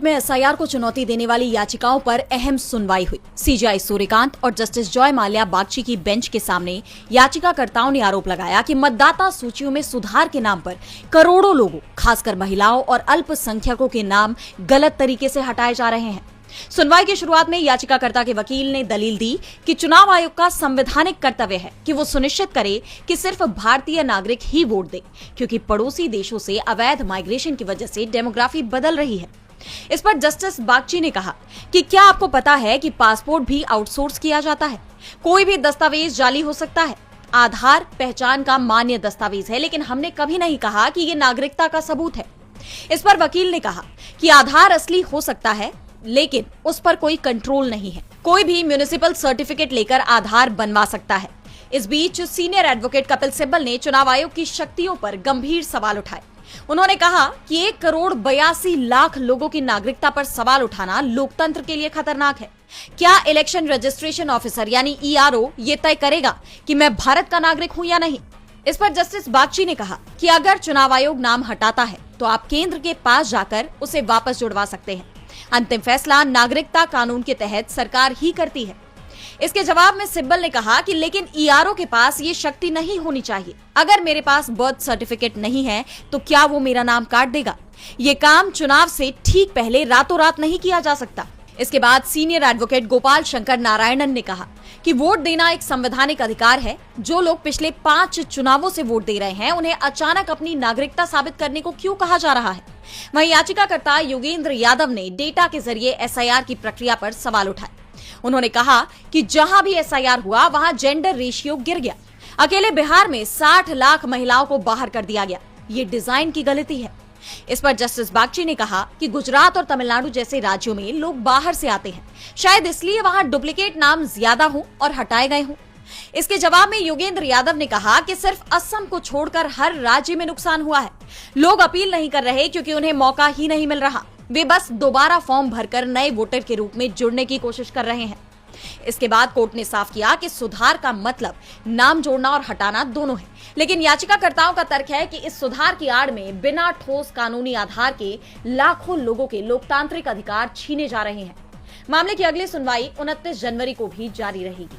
में एसआईआर को चुनौती देने वाली याचिकाओं पर अहम सुनवाई हुई। सीजेआई सूर्यकांत और जस्टिस जॉय माल्या बागची की बेंच के सामने याचिकाकर्ताओं ने आरोप लगाया कि मतदाता सूचियों में सुधार के नाम पर करोड़ों लोगों, खासकर महिलाओं और अल्पसंख्यकों के नाम गलत तरीके से हटाए जा रहे हैं। सुनवाई की शुरुआत में याचिकाकर्ता के वकील ने दलील दी कि चुनाव आयोग का संवैधानिक कर्तव्य है कि वो सुनिश्चित करे कि सिर्फ भारतीय नागरिक ही वोट दे, क्योंकि पड़ोसी देशों से अवैध माइग्रेशन की वजह से डेमोग्राफी बदल रही है। इस पर जस्टिस बागची ने कहा कि क्या आपको पता है कि पासपोर्ट भी आउटसोर्स किया जाता है? कोई भी दस्तावेज जाली हो सकता है। आधार पहचान का मान्य दस्तावेज है, लेकिन हमने कभी नहीं कहा कि ये नागरिकता का सबूत है। इस पर वकील ने कहा कि आधार असली हो सकता है, लेकिन उस पर कोई कंट्रोल नहीं है। कोई भी म्युनिसिपल सर्टिफिकेट लेकर आधार बनवा सकता है। इस बीच सीनियर एडवोकेट कपिल सिब्बल ने चुनाव आयोग की शक्तियों पर गंभीर सवाल उठाए। उन्होंने कहा कि 1,82,00,000 लोगों की नागरिकता पर सवाल उठाना लोकतंत्र के लिए खतरनाक है। क्या इलेक्शन रजिस्ट्रेशन ऑफिसर यानी ईआरओ ये तय करेगा कि मैं भारत का नागरिक हूं या नहीं? इस पर जस्टिस बागची ने कहा कि अगर चुनाव आयोग नाम हटाता है तो आप केंद्र के पास जाकर उसे वापस जुड़वा सकते हैं। अंतिम फैसला नागरिकता कानून के तहत सरकार ही करती है। इसके जवाब में सिब्बल ने कहा कि लेकिन ईआरओ के पास ये शक्ति नहीं होनी चाहिए। अगर मेरे पास बर्थ सर्टिफिकेट नहीं है तो क्या वो मेरा नाम काट देगा? ये काम चुनाव से ठीक पहले रातों रात नहीं किया जा सकता। इसके बाद सीनियर एडवोकेट गोपाल शंकर नारायणन ने कहा कि वोट देना एक संवैधानिक अधिकार है। जो लोग पिछले 5 चुनावों से वोट दे रहे हैं, उन्हें अचानक अपनी नागरिकता साबित करने को क्यों कहा जा रहा है? वहीं याचिकाकर्ता योगेंद्र यादव ने डेटा के जरिए एसआईआर की प्रक्रिया पर सवाल उठाए। उन्होंने कहा कि जहां भी एसआईआर हुआ वहां जेंडर रेशियो गिर गया। अकेले बिहार में 60 लाख महिलाओं को बाहर कर दिया गया। ये डिजाइन की गलती है। इस पर जस्टिस बागची ने कहा कि गुजरात और तमिलनाडु जैसे राज्यों में लोग बाहर से आते हैं, शायद इसलिए वहां डुप्लीकेट नाम ज्यादा हो और हटाए गए हों। इसके जवाब में योगेंद्र यादव ने कहा कि सिर्फ असम को छोड़कर हर राज्य में नुकसान हुआ है। लोग अपील नहीं कर रहे क्योंकि उन्हें मौका ही नहीं मिल रहा। वे बस दोबारा फॉर्म भरकर नए वोटर के रूप में जुड़ने की कोशिश कर रहे हैं। इसके बाद कोर्ट ने साफ किया कि सुधार का मतलब नाम जोड़ना और हटाना दोनों है, लेकिन याचिकाकर्ताओं का तर्क है कि इस सुधार की आड़ में बिना ठोस कानूनी आधार के लाखों लोगों के लोकतांत्रिक अधिकार छीने जा रहे हैं। मामले की अगली सुनवाई 29 जनवरी को भी जारी रहेगी।